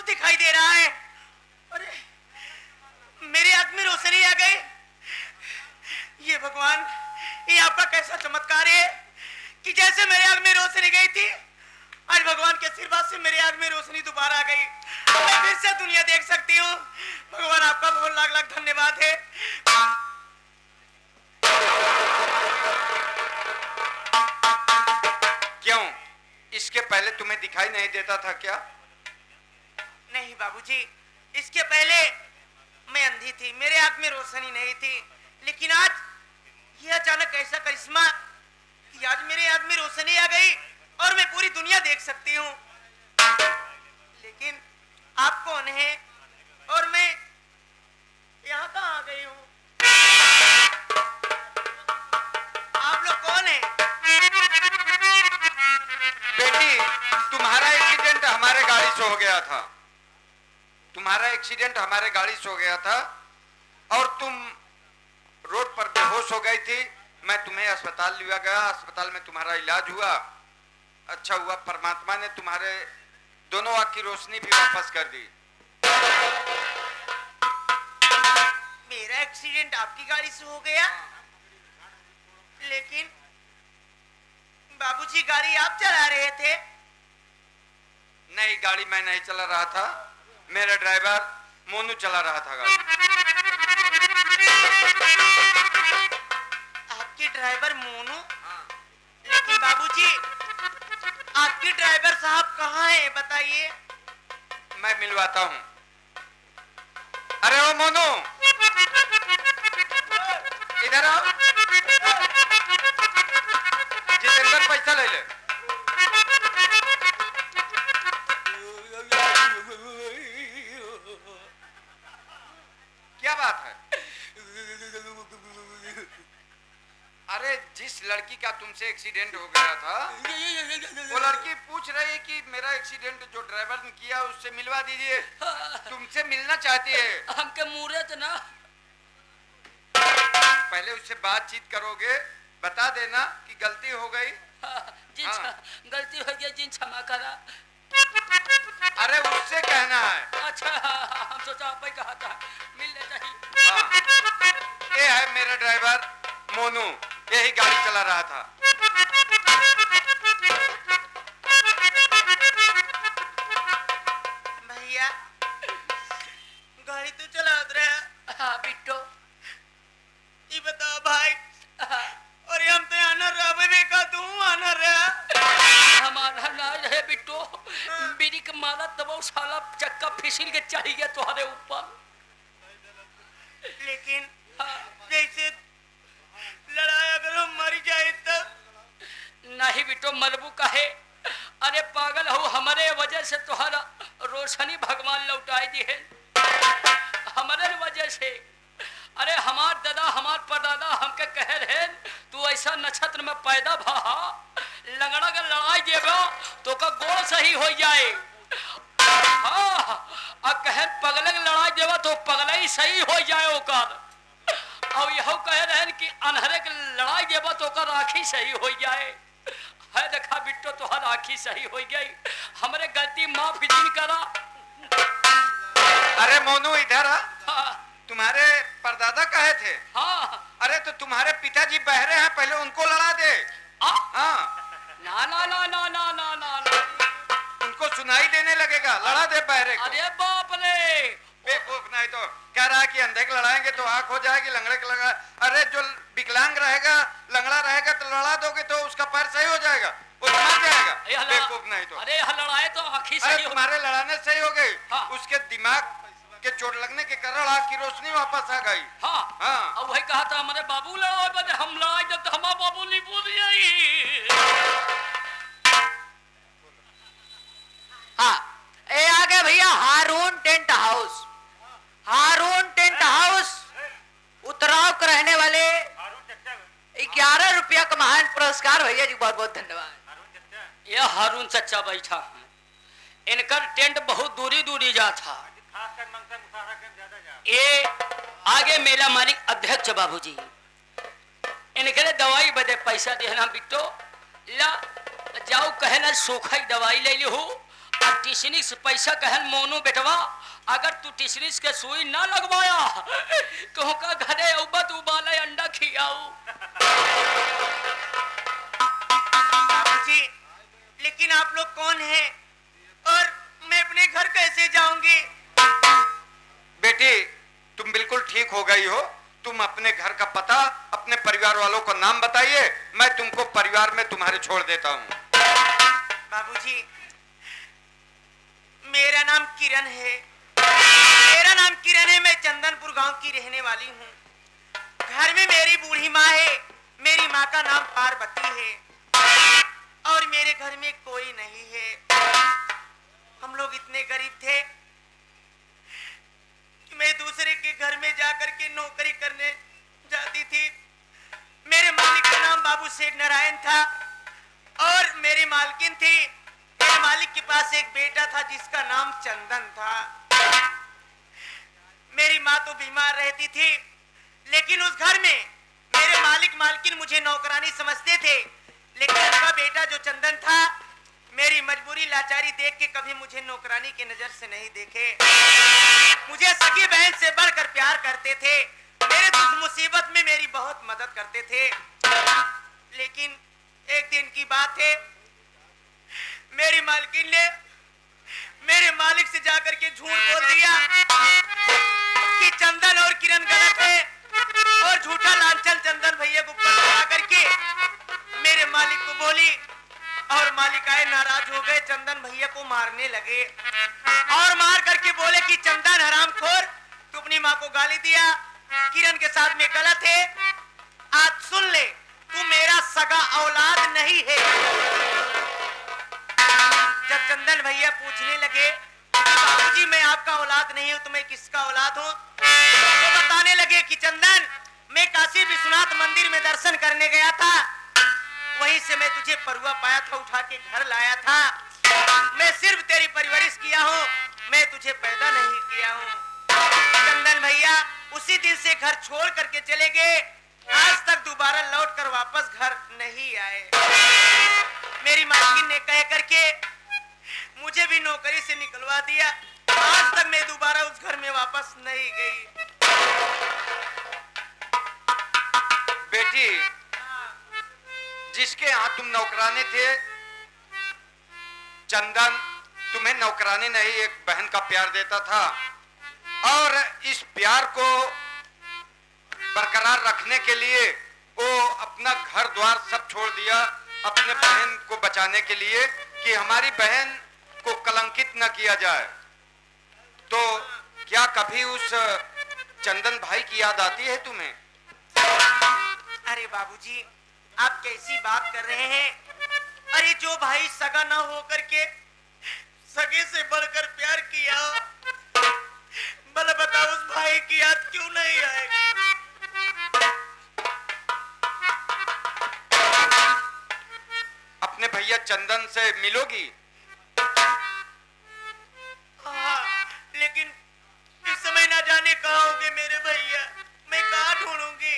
दिखाई दे रहा है। अरे मेरी आंख में रोशनी आ गई। ये भगवान, ये आपका कैसा चमत्कार है कि जैसे मेरे आंख में रोशनी गई थी, आज भगवान के आशीर्वाद से मेरे आंख में रोशनी दोबारा आ गई। मैं फिर से दुनिया देख सकती हूँ। भगवान आपका बहुत लाख लाख धन्यवाद है। क्यों, इसके पहले तुम्हें दिखाई नहीं देता था क्या? नहीं बाबूजी, इसके पहले मैं अंधी थी, मेरे आंख में रोशनी नहीं थी, लेकिन आज ये अचानक ऐसा करिश्मा कि आज मेरे आंख में रोशनी आ गई और मैं पूरी दुनिया देख सकती हूँ। लेकिन आप कौन हैं और मैं यहाँ कहाँ आ गई हूँ? आप लोग कौन हैं? बेटी, तुम्हारा एक्सीडेंट हमारे गाड़ी से हो गया था। तुम्हारा एक्सीडेंट हमारे गाड़ी से हो गया था और तुम रोड पर बेहोश हो गई थी। मैं तुम्हें अस्पताल लिया गया, अस्पताल में तुम्हारा इलाज हुआ। अच्छा हुआ परमात्मा ने तुम्हारे दोनों आंख की रोशनी भी वापस कर दी। मेरा एक्सीडेंट आपकी गाड़ी से हो गया, लेकिन बाबूजी गाड़ी आप चला रहे थे। नहीं, गाड़ी मैं नहीं चला रहा था, मेरा ड्राइवर मोनू चला रहा था गाड़ी। आपके ड्राइवर मोनू? लेकिन बाबूजी, आपके ड्राइवर साहब कहाँ हैं बताइए। मैं मिलवाता हूँ। अरे ओ मोनू, इधर आओ। जितेंद्र, पैसा ले ले। क्या बात है? अरे जिस लड़की का तुमसे एक्सीडेंट हो गया था, वो लड़की पूछ रही है कि मेरा एक्सीडेंट जो ड्राइवर ने किया उससे मिलवा दीजिए। तुमसे मिलना चाहती है। हमके मुहूर्त ना, पहले उससे बातचीत करोगे, बता देना कि गलती हो गई। गलती हो गई, जिन क्षमा करा। अरे उससे कहना है। अच्छा, हम सोचा आप ही कहा था, मिल लेता ही। हाँ, ये है मेरा ड्राइवर मोनू, यही गाड़ी चला रहा था। भैया, गाड़ी तो चला रहा। हाँ बिट्टो, ये बताओ भाई। अरे हम तो आना रहा, मैं देखा तू आना रहा। हमारा ना रहे बिट्टो, मेरी के मारा दबाव साला चक्का फिसल के चढ़ी गया तुम्हारे ऊपर। लेकिन जैसे लड़ाई अगर हम मर जाए तब? नहीं बिट्टो, मरबू कहे। अरे पागल हो, हमारे वजह से तुम्हारा रोशनी भगवान लौटाई दी है, हमारे वजह से। अरे हमार दादा, हमार परदादा हमके कह रहे तू ऐसा नक्षत्र में पैदा भा, लंगड़ा का लड़ाई देबो तो का गोड़ सही हो जाए। हाँ, कहे पगले की लड़ाई देबो तो पगला ही सही हो जाए ओकर। और यह कह रहे कि अनहरे की लड़ाई देबो तो का राखी सही हो जाए। है देखा बिट्टो, तो हर राखी सही हो गई। हमरे गलती माफ नहीं करा। अरे मोनू, इधर आ। हाँ, तुम्हारे परदादा कहे थे। हाँ। अरे तो तुम्हारे पिताजी बहरे हैं, पहले उनको लड़ा दे। हाँ। ना ना ना ना ना ना ना ना, उनको सुनाई देने लगेगा, लड़ा दे बहरे को। अरे बाप रे, बेवकूफ, नहीं तो कह रहा है कि अंधे को लड़ाएंगे तो आंख हो जाएगी, लंगड़े को लगा। अरे जो विकलांग रहेगा, लंगड़ा रहेगा तो लड़ा दोगे तो उसका पैर सही हो जाएगा, वो मर जाएगा। बेवकूफ, नहीं तो। अरे लड़ाई तो आँखी सही हो। तुम्हारे लड़ाने सही हो गई। हाँ। उसके दिमाग के चोट लगने के कारण आँख की रोशनी वापस आ गई। हाँ, हाँ। और वही कहा था हमारे बाबू लड़ाई बने, हम लड़ाई जब तो हमारा बाबू नहीं बोल जाएगी। हाँ, ए आ गए भैया हारून टेंट हाउस। हारून टेंट हाउस उतराव के रहने वाले 11 रुपया का महान पुरस्कार। भैया जी बहुत बहुत धन्यवाद। यह हारून चचा बैठा है, इनका टेंट बहुत दूरी दूरी जा था। ये आगे मेला मालिक अध्यक्ष बाबूजी, इनके दवाई बदे पैसा देना बिट्टो, ला जाओ कहना सूखा दवाई ले ली हो, टिशनिक से पैसा कहन मोनू बेटवा, अगर तू टिशनिक के सुई ना लगवाया कहूँ का घरे उबत उबाले अंडा खियाऊ। बाबूजी, लेकिन आप लोग कौन हैं और मैं अपने घर कैसे जाऊंगी? बेटी तुम बिल्कुल ठीक हो गई हो। तुम अपने घर का पता, अपने परिवार वालों का नाम बताइए, मैं तुमको परिवार में तुम्हारे छोड़ देता हूँ। बाबूजी, मेरा नाम किरण है। मेरा नाम किरण है, मैं चंदनपुर गांव की रहने वाली हूँ। घर में मेरी बूढ़ी माँ है, मेरी माँ का नाम पार्वती है और मेरे घर में कोई नहीं है। हम लोग इतने गरीब थे कि मैं दूसरे के घर में जाकर के नौकरी करने जाती थी। मेरे मालिक का नाम बाबू सेठ नारायण था और मेरी मालकिन थी। मेरे मालिक के पास एक बेटा था जिसका नाम चंदन था। मेरी माँ तो बीमार रहती थी, लेकिन उस घर में मेरे मालिक मालकिन मुझे नौकरानी समझते थे। लेकिन उनका बेटा जो चंदन था, मेरी मजबूरी लाचारी देख के कभी मुझे नौकरानी की नजर से नहीं देखे। मुझे सगी बहन से बढ़कर प्यार करते थे। मेरे दुख मुसीबत में मेरी बहुत मदद करते थे। लेकिन एक दिन की बात है, मेरी मालकिन ने मेरे मालिक से जाकर के झूठ बोल दिया कि चंदन और किरण गलत है और झूठा लांछन चंदन भैया को पकड़ा करके मेरे मालिक को बोली और मालिक आए नाराज हो गए, चंदन भैया को मारने लगे और मार करके बोले कि चंदन हरामखोर, तू अपनी माँ को गाली दिया, किरण के साथ में गलत है। आज सुन ले, तू मेरा सगा औलाद नहीं है। जब चंदन भैया पूछने लगे बाबूजी मैं आपका औलाद नहीं हूँ तो मैं किसका औलाद हूँ, तो बताने लगे कि चंदन मैं काशी विश्वनाथ मंदिर में दर्शन करने गया था, वहीं से मैं तुझे परुआ पाया था, उठा के घर लाया था। मैं सिर्फ तेरी परवरिश किया हूँ, मैं तुझे पैदा नहीं किया हूँ। चंदन भैया उसी दिन से घर छोड़ करके चले गए। आज तक दोबारा लौट कर वापस घर नहीं आए। मेरी मालकिन ने कह करके मुझे भी नौकरी से निकलवा दिया। आज तक मैं दोबारा उस घर में वापस नहीं गई। बेटी, जिसके यहाँ तुम नौकरानी थे, चंदन तुम्हें नौकरानी नहीं एक बहन का प्यार देता था और इस प्यार को बरकरार रखने के लिए वो अपना घर द्वार सब छोड़ दिया अपने बहन को बचाने के लिए कि हमारी बहन को कलंकित न किया जाए। तो क्या कभी उस चंदन भाई की याद आती है तुम्हें? अरे बाबूजी, आप कैसी बात कर रहे हैं? अरे जो भाई सगा ना होकर के सगे से बढ़कर प्यार किया, भला बताओ उस भाई की याद क्यों नहीं आएगी? अपने भैया चंदन से मिलोगी? हाँ, लेकिन इस समय ना जाने कहाँ होंगे मेरे भैया, मैं कहाँ ढूंढूंगी?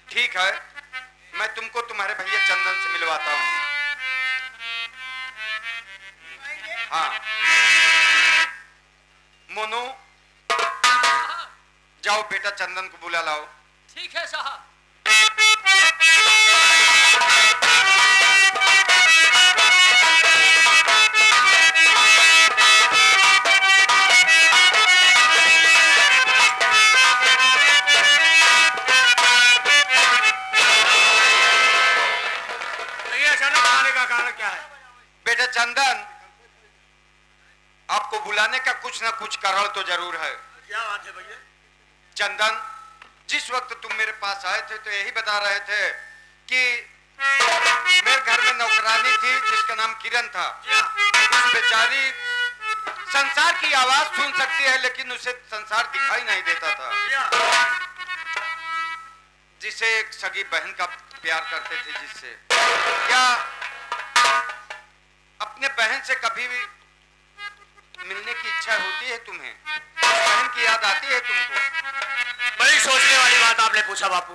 ठीक है, मैं तुमको तुम्हारे भैया चंदन से मिलवाता हूँ। हाँ मोनू, जाओ बेटा चंदन को बुला लाओ। ठीक है साहब। बेटा चंदन, आपको बुलाने का कुछ ना कुछ कारण तो जरूर है। क्या बात है भैया? चंदन, जिस वक्त तुम मेरे पास आए थे तो यही बता रहे थे कि मेरे घर में नौकरानी थी जिसका नाम किरण था। उस बेचारी संसार की आवाज सुन सकती है लेकिन उसे संसार दिखाई नहीं देता था। जिसे एक सगी बहन का प्यार करते थे, जिससे क्या अपने बहन से कभी भी मिलने की इच्छा होती है तुम्हें? बहन की याद आती है तुमको? बड़ी सोचने वाली बात आपने पूछा बापू।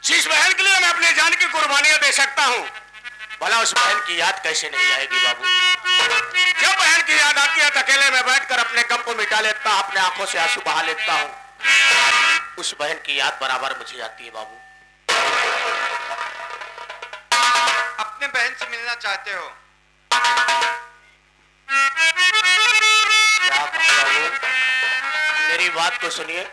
जिस बहन के लिए मैं अपनी जान की कुर्बानियां दे सकता हूँ, भला उस बहन की याद कैसे नहीं आएगी बाबू? जब बहन की याद आती है तो अकेले में बैठकर अपने गम को मिटा लेता, अपने आंखों से आंसू बहा लेता हूँ। उस बहन की याद बराबर मुझे आती है बाबू। अपने बहन से मिलना चाहते हो? क्या बाबू, मेरी बात को सुनिए।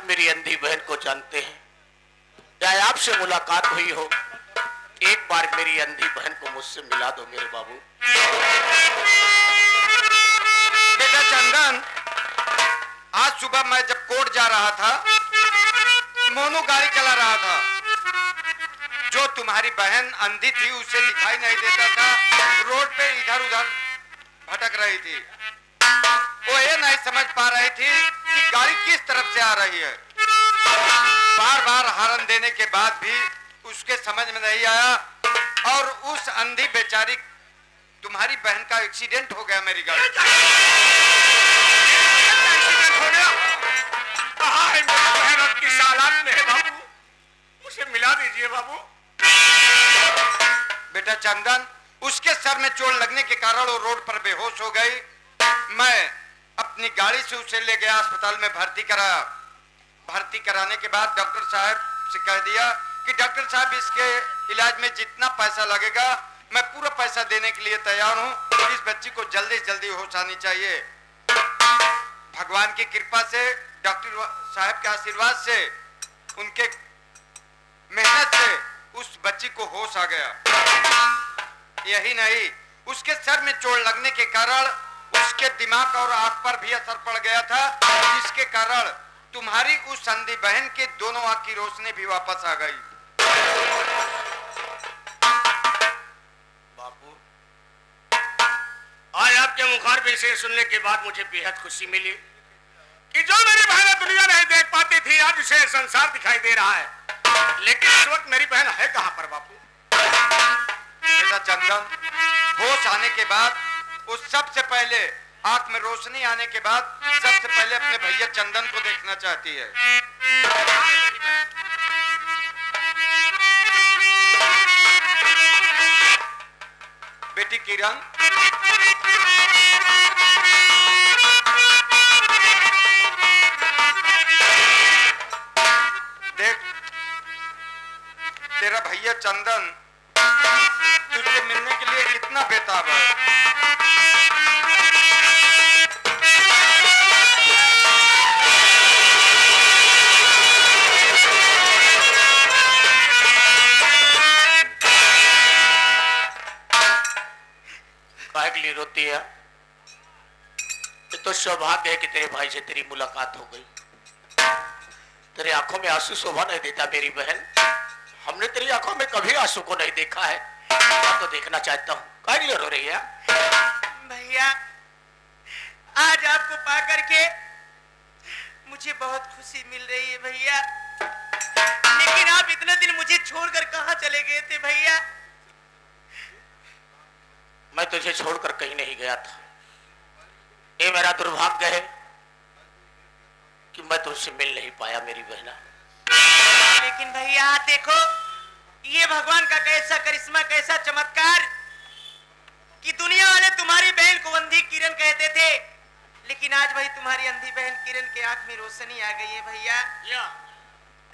मेरी अंधी बहन को जानते हैं, चाहे आपसे मुलाकात हुई हो, एक बार मेरी अंधी बहन को मुझसे मिला दो मेरे बाबू। बेटा चंदन, आज सुबह मैं जब कोर्ट जा रहा था, मोनू गाड़ी चला रहा था। जो तुम्हारी बहन अंधी थी उसे दिखाई नहीं देता था, रोड पे इधर उधर भटक रही थी। वो ये नहीं समझ पा रही थी कि गाड़ी किस तरफ से आ रही है। बार बार हॉर्न देने के बाद भी उसके समझ में नहीं आया और उस अंधी बेचारी तुम्हारी बहन का एक्सीडेंट हो गया मेरी गाड़ी। एक्सीडेंट हो गया? कहाँ है मेरी बहन और किस हालात में है बाबू? उसे मिला दीजिए बाबू। बेटा चंदन, उसके सर में चोट लगने के कारण वो रोड पर बेहोश हो गई। मैं अपनी गाड़ी से उसे ले गया, अस्पताल में भर्ती कराया। भर्ती कराने के बाद डॉक्टर साहब से कह दिया कि डॉक्टर साहब इसके इलाज में जितना पैसा लगेगा मैं पूरा पैसा देने के लिए तैयार हूँ। इस बच्ची को जल्दी से जल्दी होश आनी चाहिए। भगवान की कृपा से, डॉक्टर साहब के आशीर्वाद से, उनके मेहनत से उस बच्ची को होश आ गया। यही नहीं, उसके सर में चोट लगने के कारण उसके दिमाग और आंख पर भी असर पड़ गया था, जिसके कारण तुम्हारी उस अंधी बहन के दोनों आंख की रोशनी भी वापस आ गई। बाबू, आज आपके मुखारबिन से सुनने के बाद मुझे बेहद खुशी मिली कि जो मेरी बहन दुनिया नहीं देख पाती थी, आज उसे संसार दिखाई दे रहा है। लेकिन इस वक्त मेरी बहन है कहां पर बापू? बेटा चंदन, होश आने के बाद, उस सबसे पहले आंख में रोशनी आने के बाद सबसे पहले अपने भैया चंदन को देखना चाहती है। बेटी किरण, देख, तेरा भैया चंदन तुझसे मिलने के लिए कितना बेताब है। काहे के लिए रोती है? ये तो सौभाग्य है कि तेरे भाई से तेरी मुलाकात हो गई। तेरे आंखों में आंसू शोभा नहीं देता मेरी बहन। हमने तेरी आंखों में कभी आंसू को नहीं देखा है। मैं तो देखना चाहता हूँ। काहे के लिए रो रही है? भैया, आज आपको पा करके मुझे बहुत खुशी मिल रही है भैया। लेकिन आप इतने दिन मुझे छोड़कर कहां चले गए थे भैया? मैं तुझे छोड़कर कहीं नहीं गया था। ये मेरा दुर्भाग्य है कि मैं तुझसे मिल नहीं पाया मेरी बहना। लेकिन भैया देखो, ये भगवान का कैसा करिश्मा, कैसा चमत्कार कि दुनिया वाले तुम्हारी बहन को अंधी किरण कहते थे, लेकिन आज भाई तुम्हारी अंधी बहन किरण के आंख में रोशनी आ गई है भैया।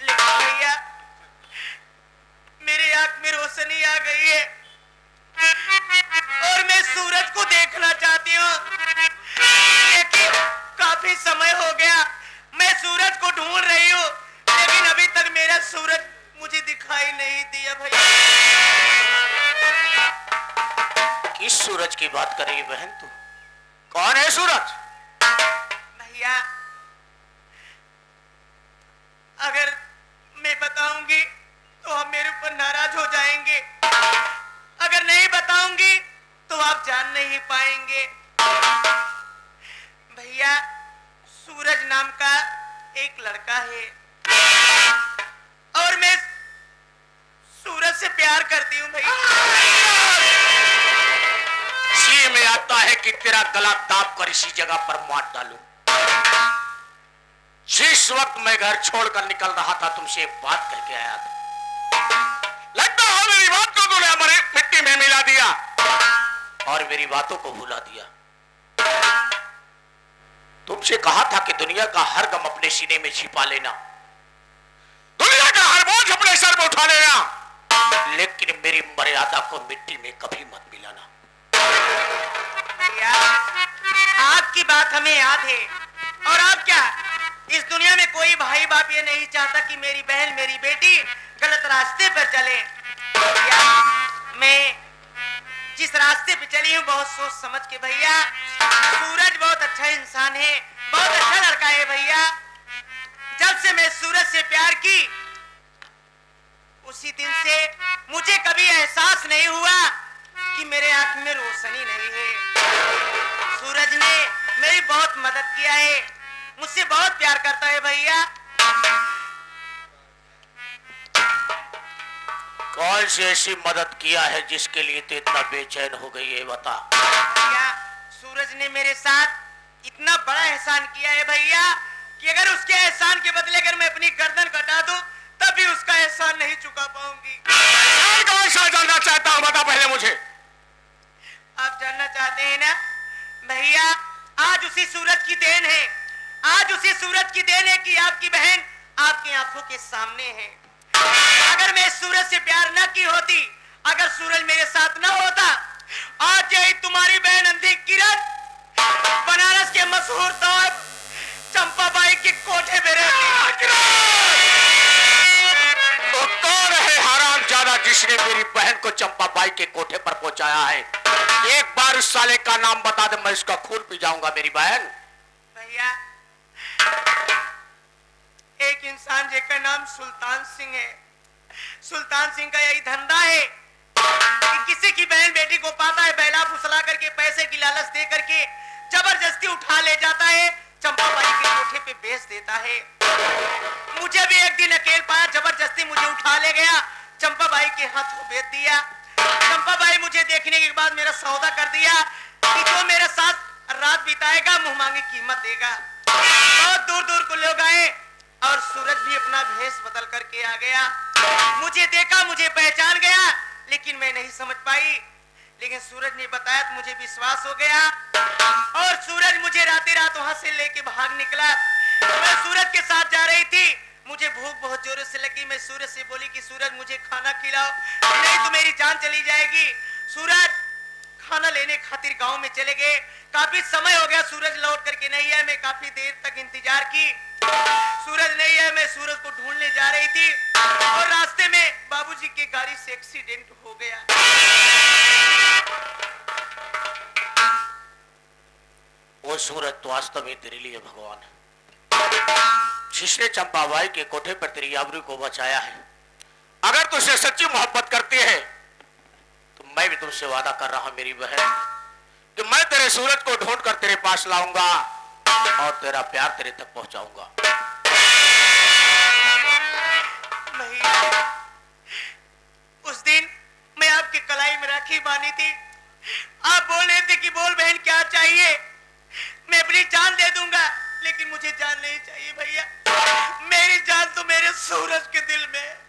लेकिन भैया, मेरे आंख में रोशनी आ गई है, और मैं सूरज को देखना चाहती हूँ, लेकिन काफी समय हो गया मैं सूरज को ढूंढ रही हूँ, लेकिन अभी तक मेरा सूरज मुझे दिखाई नहीं दिया भैया। किस सूरज की बात कर रही है बहन तू? कौन है सूरज? भैया अगर मैं बताऊंगी तो आप मेरे ऊपर नाराज हो जाएंगे, अगर नहीं बताऊंगी तो आप जान नहीं पाएंगे। भैया सूरज नाम का एक लड़का है और मैं सूरज से प्यार करती हूँ भैया। जी में आता है कि तेरा गला दाब कर इसी जगह पर मार डालूं। जिस वक्त मैं घर छोड़कर निकल रहा था तुमसे एक बात करके आया था, लगता है मेरी बात को तूने हमारे मिट्टी में मिला दिया और मेरी बातों को भुला दिया। तुमसे कहा था कि दुनिया का हर गम अपने सीने में छिपा लेना, दुनिया का हर बोझ अपने सर पर उठा लेना, लेकिन मेरी मर्यादा को मिट्टी में कभी मत मिलाना। भैया आपकी बात हमें याद है, और आप क्या इस दुनिया में कोई भाई बाप ये नहीं चाहता कि मेरी बहन मेरी बेटी गलत रास्ते पर चले। भैया मैं जिस रास्ते पे चली हूँ बहुत सोच समझ के भैया। सूरज बहुत अच्छा इंसान है, बहुत अच्छा लड़का है भैया। जब से मैं सूरज से प्यार की उसी दिन से मुझे कभी एहसास नहीं हुआ कि मेरे आंख में रोशनी नहीं है। सूरज ने मेरी बहुत मदद किया है, मुझसे बहुत प्यार करता है भैया। कौन सी ऐसी मदद किया है जिसके लिए तू इतना बेचैन हो गई है, बता। भैया सूरज ने मेरे साथ इतना बड़ा एहसान किया है भैया कि अगर उसके एहसान के बदले अगर मैं अपनी गर्दन कटा दूं तब भी उसका एहसान नहीं चुका पाऊंगी। कौन सा जानना चाहता हूं, बता पहले मुझे। आप जानना चाहते हैं ना भैया, आज उसी सूरज की देन है, आज उसी सूरज की देन है कि आपकी बहन आपकी आंखों के सामने है। अगर मैं सूरज से प्यार न की होती, अगर सूरज मेरे साथ न होता, आज यही तुम्हारी बहन अंधी किरण बनारस के मशहूर तौर चंपाबाई के कोठे पे रहती। तो कौन है हरामजादा जिसने मेरी बहन को चंपाबाई के कोठे पर पहुंचाया है? एक बार उस साले का नाम बता दे, मैं इसका खून पी जाऊंगा। मेरी बहन भैया एक इंसान जिसका नाम सुल्तान सिंह है, सुल्तान सिंह का यही धंधा है कि किसी की बहन बेटी को पाता है, बैला फुसला करके पैसे की लालच दे करके जबरदस्ती उठा ले जाता है, चंपाबाई के कोठे पे बेच देता है। मुझे भी एक दिन अकेल पाया, जबरदस्ती मुझे उठा ले गया, चंपाबाई के हाथों बेच दिया। चंपाबाई मुझे देखने के बाद मेरा सौदा कर दिया कि जो मेरे साथ रात बिताएगा मुंह मांगी कीमत देगा। बहुत दूर दूर को लोग आए और सूरज भी अपना भेष बदल करके आ गया। मुझे देखा, मुझे पहचान गया, लेकिन मैं नहीं समझ पाई। लेकिन सूरज ने बताया तो मुझे विश्वास हो गया और सूरज मुझे रातें रात वहां से लेके भाग निकला। मैं सूरज के साथ जा रही थी, मुझे भूख बहुत जोरों से लगी। मैं सूरज से बोली कि सूरज मुझे खाना खिलाओ, नहीं तो मेरी जान चली जाएगी। सूरज खाना लेने खातिर गांव में चले गए। काफी समय हो गया, सूरज लौट करके नहीं आया। मैं काफी देर तक इंतजार की, सूरज नहीं आया। मैं सूरज को ढूंढने जा रही थी और रास्ते में बाबूजी की गाड़ी से एक्सीडेंट हो गया। वो सूरज तो वास्तव में तेरे लिए भगवान है, जिसने चंपाबाई के कोठे पर तेरी आबरू को बचाया है। अगर तुझसे सच्ची मोहब्बत करती है तो मैं भी तुमसे वादा कर रहा हूं मेरी बहन कि मैं तेरे सूरज को ढूंढ कर तेरे पास लाऊंगा और तेरा प्यार तेरे तक पहुंचाऊंगा। उस दिन मैं आपके कलाई में राखी बांधी थी, आप बोल रहे थे कि बोल बहन क्या चाहिए, मैं अपनी जान दे दूंगा, लेकिन मुझे जान नहीं चाहिए भैया। मेरी जान तो मेरे सूरज के दिल में है।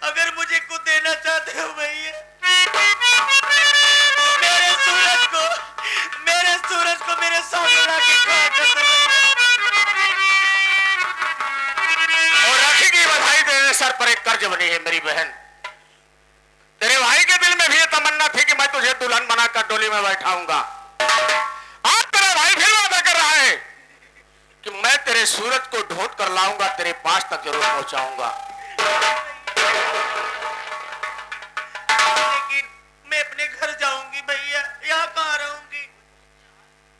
अगर मुझे कुछ देना चाहते हो भैया, मेरे सूरज को मेरे सामने लाके खड़ा कर दो। और राखी की बधाई तेरे सर पर एक कर्ज बनी है मेरी बहन। तेरे भाई के दिल में भी ये तमन्ना थी कि मैं तुझे दुल्हन बनाकर डोली में बैठाऊंगा। आज तेरा भाई फिर वादा कर रहा है कि मैं तेरे सूरज को ढूंढ कर लाऊंगा, तेरे पास तक जरूर पहुंचाऊंगा। लेकिन मैं अपने घर जाऊंगी भैया, यहाँ कहाँ रहूंगी?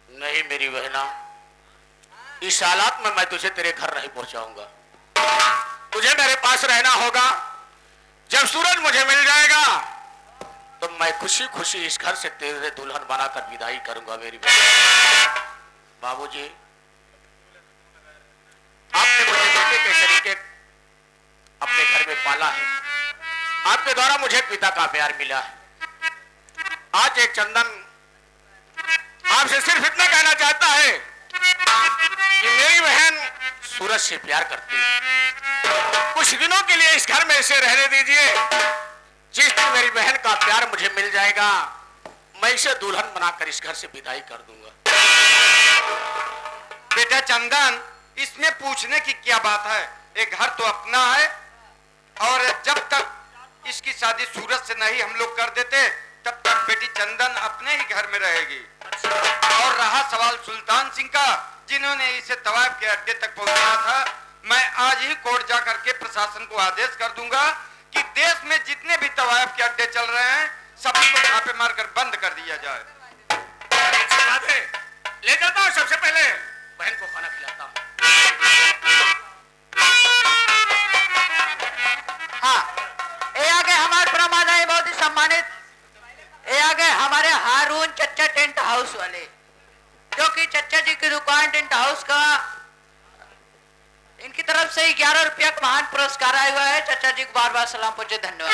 नहीं मेरी बहना, इस हालात में मैं तुझे तेरे घर नहीं पहुंचाऊंगा। तुझे मेरे पास रहना होगा। जब सूरज मुझे मिल जाएगा तो मैं खुशी खुशी इस घर से तेरे दुल्हन बनाकर विदाई करूंगा मेरी बहन। बाबूजी, आपने मुझे बेटे के तरीके अपने घर में पाला है। आपके द्वारा मुझे पिता का प्यार मिला है। आज एक चंदन आपसे सिर्फ इतना कहना चाहता है कि मेरी बहन सूरज से प्यार करती है। कुछ दिनों के लिए इस घर में इसे रहने दीजिए। जिस दिन मेरी बहन का प्यार मुझे मिल जाएगा, मैं इसे दुल्हन बनाकर इस घर से विदाई कर दूंगा। बेटा चंदन, इसमें पूछने की क्या बात है? एक घर तो अपना है, और जब तक इसकी शादी सूरज से नहीं हम लोग कर देते, तब तक बेटी चंदन अपने ही घर में रहेगी। और रहा सवाल सुल्तान सिंह का, जिन्होंने इसे तवायफ के अड्डे तक पहुंचाया था, मैं आज ही कोर्ट जा करके प्रशासन को आदेश कर दूंगा कि देश में जितने भी तवायफ के अड्डे चल रहे हैं, सभी को छापे मारकर बंद कर दिया जाए। ले जाता हूँ, सबसे पहले बहन को खाना खिलाता हूँ। हाँ, ये आगे हमारे प्रमादाई बहुत ही सम्मानित, ये आगे हमारे हारून चच्चा टेंट हाउस वाले, जो कि चच्चा जी की दुकान टेंट हाउस का इनकी तरफ से 11 रुपया का महान पुरस्कार आया हुआ है। चच्चा जी को बार बार सलाम पूछे, धन्यवाद।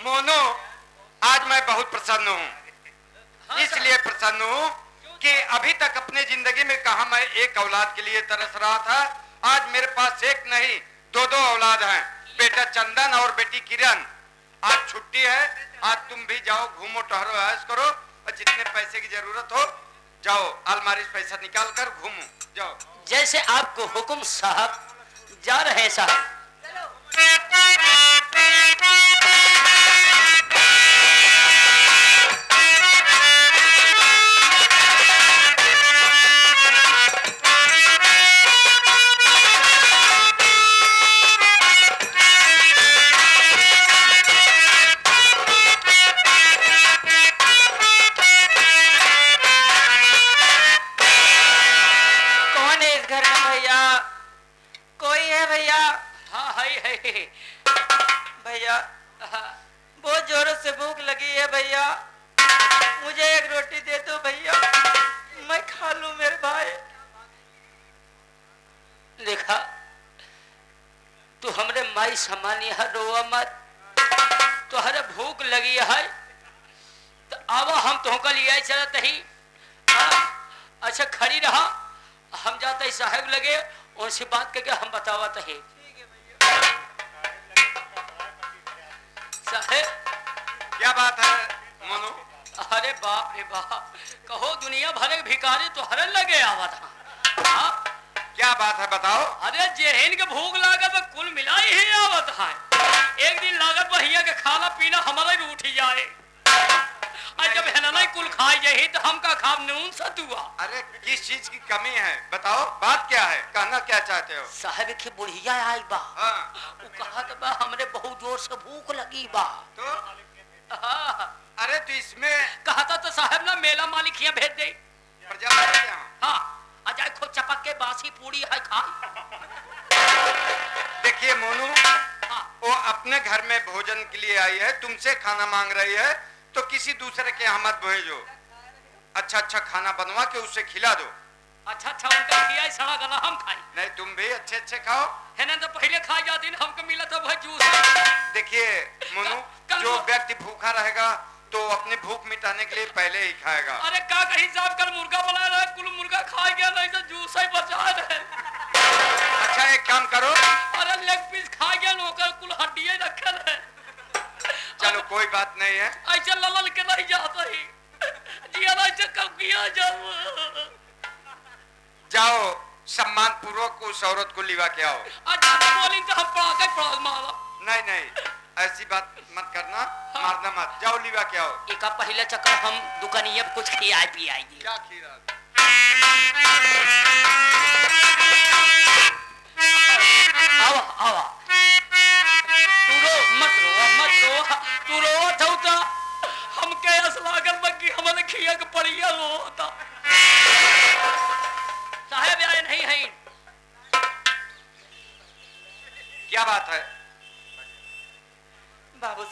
मोनू, आज मैं बहुत प्रसन्न हूँ। इसलिए प्रसन्न हूँ कि अभी तक अपने जिंदगी में कहा मैं एक औलाद के लिए तरस रहा था, आज मेरे पास एक नहीं दो औलाद हैं, बेटा चंदन और बेटी किरण। आज छुट्टी है, आज तुम भी जाओ, घूमो टहरो, ऐश करो, और जितने पैसे की जरूरत हो जाओ, अलमारी से पैसा निकाल कर घूमो, जाओ। जैसे आपको हुक्म साहब, जा रहे हैं साहब। कौन है इस घर में भैया? कोई है भैया? हाँ है भैया बहुत जोरों से भूख लगी है भैया, मुझे एक रोटी दे दो भैया, मैं खा लूं मेरे भाई। देखा, तू हमरे माई सामान्य है, रोआ मत। तुहरे भूख लगी है तो आवा, हम तुमका लिया चलत ही। अच्छा खड़ी रहा, हम जाते साहब लगे, उनसे बात करके हम बतावत है। साहब क्या बात है मोनू? अरे बाप रे बाप, कहो दुनिया भर के भिखारी तो हरन लगे आवत हाँ। क्या बात है बताओ? अरे जेहन के भूख लागत तो कुल मिलाई ही आवत है। एक दिन लागत भैया के खाना पीना हमारा भी उठ जाए, और जब है ना कुल खाई जाए तो हम का खाब नून सतुआ। अरे किस चीज की कमी है बताओ, बात क्या है, कहना क्या चाहते हो? साहब की बुढ़िया आई बा, हाँ। वो कहा तो बा हमरे बहुत जोर से भूख लगी बा। तो हाँ। अरे तो इसमें कहा था तो साहब ना मेला मालिक यहाँ भेज दे। प्रजापति यहाँ। हाँ, अजय खुद चपक के बासी पूरी है खा। देखिए मोनू, हाँ। वो अपने घर में भोजन के लिए आई है, तुमसे खाना मांग रही है, तो किसी दूसरे के यहाँ मत भेजो। अच्छा अच्छा खाना बनवा के उसे खिला दो। अच्छा अच्छा उनका खिया सड़ा गला हम खाई नहीं, तुम भी अच्छे अच्छे खाओ। है ना, तो पहले खा जाती हमको मिला था वह जूस। देखिए मोनू, जो व्यक्ति भूखा रहेगा तो अपनी भूख मिटाने के लिए पहले ही खाएगा। अरे का कहीं साहब कल मुर्गा बना रहा है, कुल मुर्गा खा गया, नहीं तो जूस ही बचा रहे। अच्छा एक काम करो, अरे लेग पीस खा गया, नौकर कुल हड्डियां रखल है। चलो कोई बात नहीं है। ऐसे ललन के नहीं जाता ही जिया ऐसे कब किया जाओ। जाओ सम्मान पूर्वक उस औरत को लिवा के आओ। अच्छा बोली तो हम पड़ा के पड़ा मारा। नहीं नहीं ऐसी बात मत करना, मारना मत, जाओ लिवा के आओ। एक पहले चक्कर हम दुकानिया पे कुछ खिया पियाएंगे। क्या खीरा? आवा आवा तू रो मत रो तू रो था हम के असलागल बग्गी हमारे खिया के पड़िया होता साहब आए नहीं है। क्या बात है? बाबू